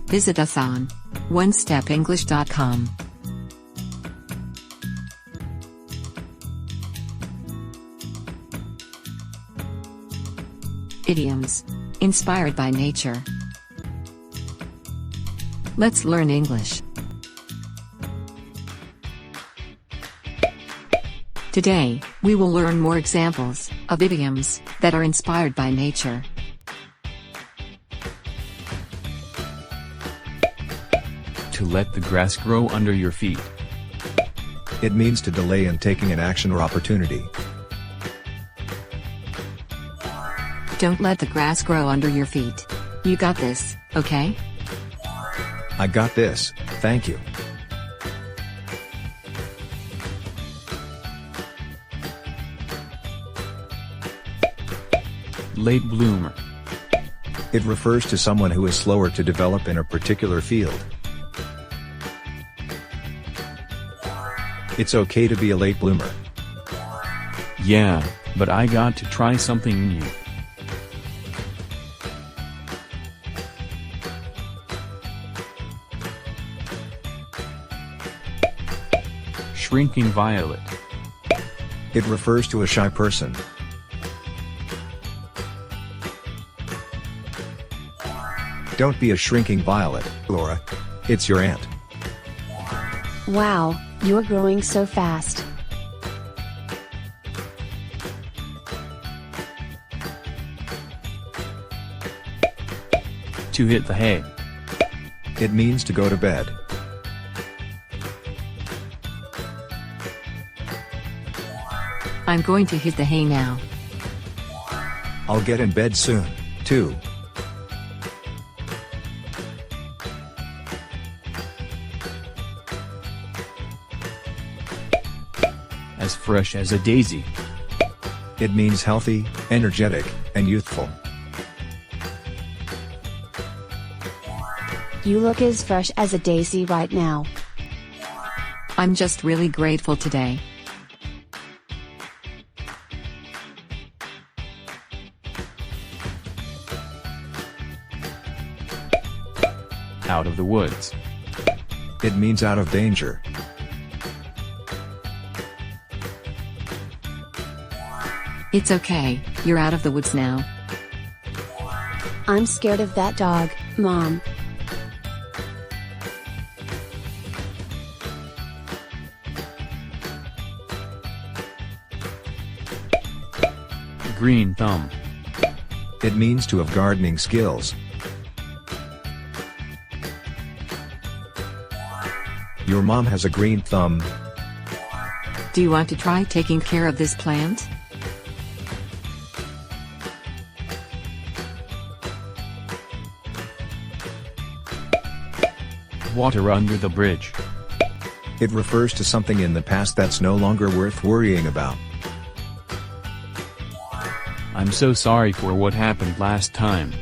Visit us on onestepenglish.com. Idioms. Inspired by nature. Let's learn English. Today, we will learn more examples of idioms that are inspired by nature. To let the grass grow under your feet. It means to delay in taking an action or opportunity. Don't let the grass grow under your feet. You got this, okay? I got this, thank you. Late bloomer. It refers to someone who is slower to develop in a particular field. It's okay to be a late bloomer. Yeah, but I got to try something new. Shrinking violet. It refers to a shy person. Don't be a shrinking violet, Laura. It's your aunt. Wow, you're growing so fast. To hit the hay. It means to go to bed. I'm going to hit the hay now. I'll get in bed soon, too. As fresh as a daisy. It means healthy, energetic, and youthful. You look as fresh as a daisy right now. I'm just really grateful today. Out of the woods. It means out of danger. It's okay, you're out of the woods now. I'm scared of that dog, Mom. Green thumb. It means to have gardening skills. Your mom has a green thumb. Do you want to try taking care of this plant? Water under the bridge. It refers to something in the past that's no longer worth worrying about. I'm so sorry for what happened last time.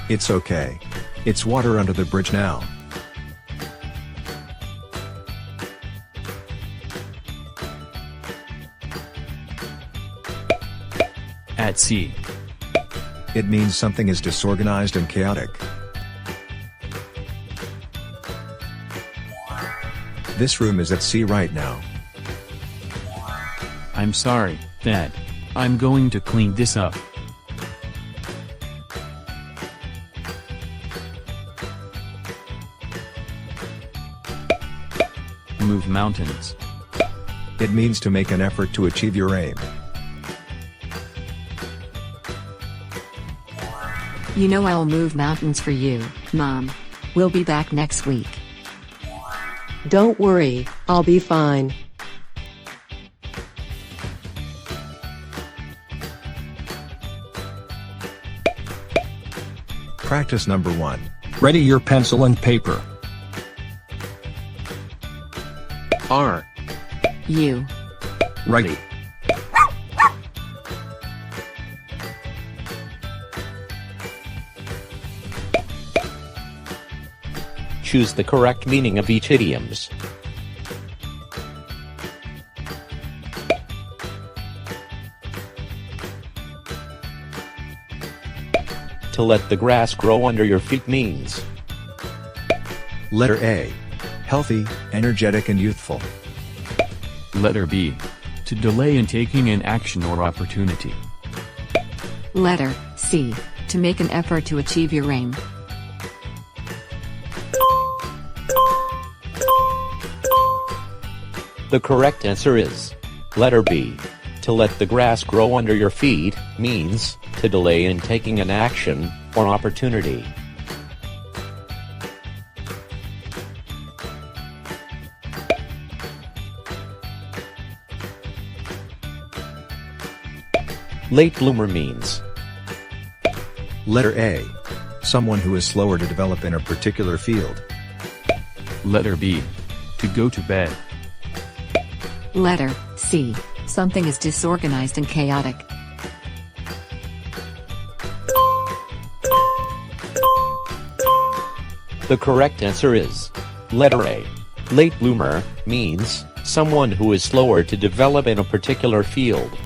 It's okay. It's water under the bridge now. At sea. It means something is disorganized and chaotic. This room is at sea right now. I'm sorry, Dad. I'm going to clean this up. Move mountains. It means to make an effort to achieve your aim. You know I'll move mountains for you, Mom. We'll be back next week. Don't worry, I'll be fine. Practice number 1. Ready your pencil and paper. R. You. Ready. Choose the correct meaning of each idioms. To let the grass grow under your feet means Letter A. Healthy, energetic and youthful. Letter B. To delay in taking an action or opportunity. Letter C. To make an effort to achieve your aim. The correct answer is letter B. To let the grass grow under your feet means to delay in taking an action or opportunity. Late bloomer means Letter A. Someone who is slower to develop in a particular field. Letter B. To go to bed. Letter C. Something is disorganized and chaotic. the correct answer is letter A. Late bloomer means someone who is slower to develop in a particular field.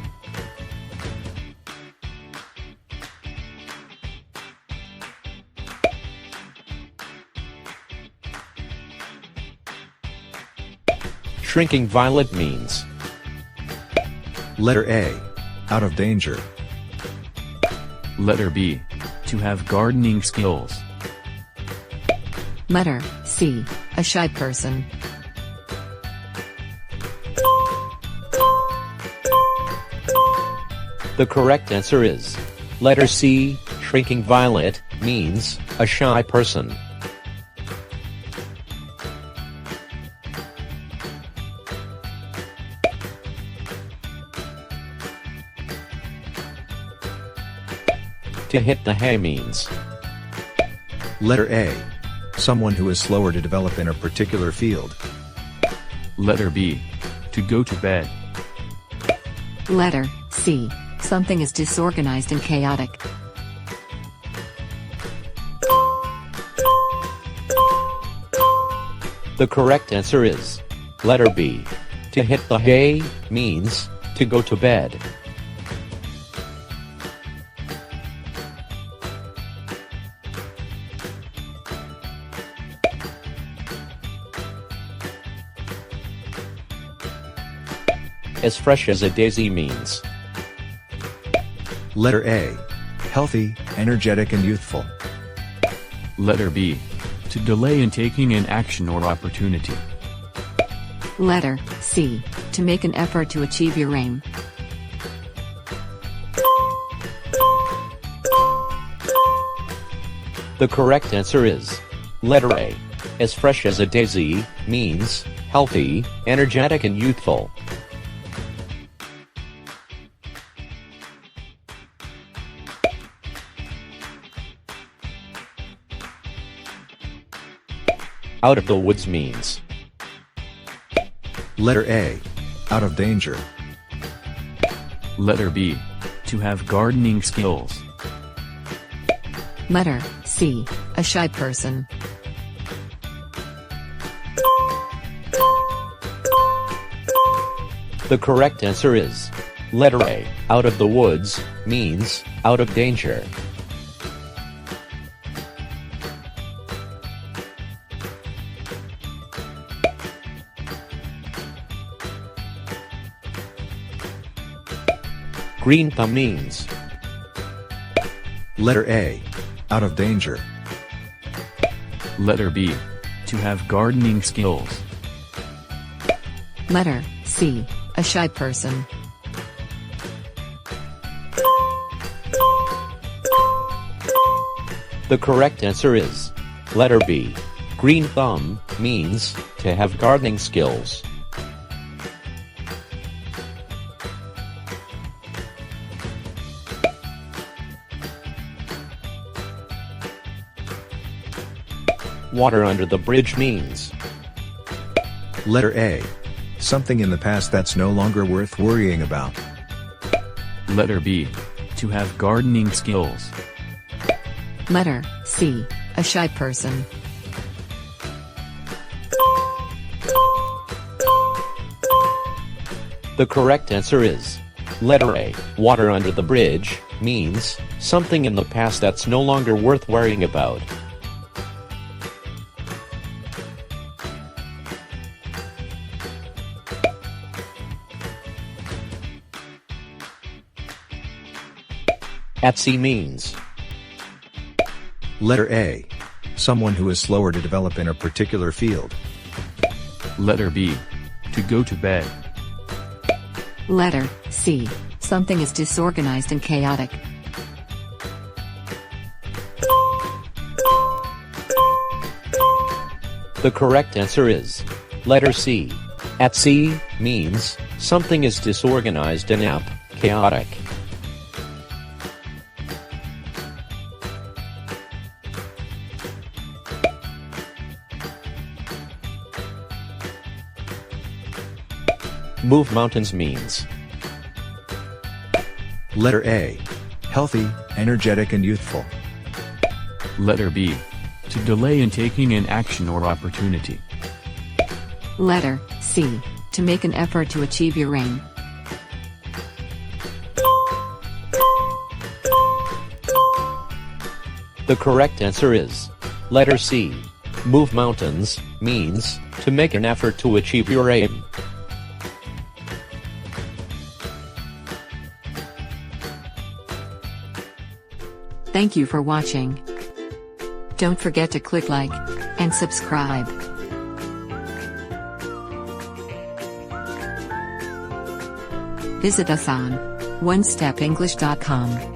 Shrinking violet means Letter A. Out of danger. Letter B. To have gardening skills. Letter C. A shy person. the correct answer is letter C. Shrinking violet means a shy person. To hit the hay means Letter A. Someone who is slower to develop in a particular field. Letter B. To go to bed. Letter C. Something is disorganized and chaotic. the correct answer is letter B. To hit the hay means to go to bed. As fresh as a daisy means Letter A. Healthy, energetic and youthful. Letter B. To delay in taking an action or opportunity. Letter C. To make an effort to achieve your aim. the correct answer is letter A. As fresh as a daisy means healthy, energetic and youthful. Out of the woods means Letter A. Out of danger. Letter B. To have gardening skills. Letter C. A shy person. the correct answer is letter A. Out of the woods means out of danger. Green thumb means Letter A. Out of danger. Letter B. To have gardening skills. Letter C. A shy person. the correct answer is letter B. Green thumb means to have gardening skills. Water under the bridge means Letter A. Something in the past that's no longer worth worrying about. Letter B. To have gardening skills. Letter C. A shy person. the correct answer is letter A. Water under the bridge means something in the past that's no longer worth worrying about. at sea means? Letter A. Someone who is slower to develop in a particular field. Letter B. To go to bed. Letter C. Something is disorganized and chaotic. The correct answer is letter C. At sea means something is disorganized and chaotic. Move mountains means? Letter A. Healthy, energetic and youthful. Letter B. To delay in taking an action or opportunity. Letter C. To make an effort to achieve your aim. The correct answer is letter C. Move mountains means to make an effort to achieve your aim. Thank you for watching. Don't forget to click like and subscribe. Visit us on onestepenglish.com.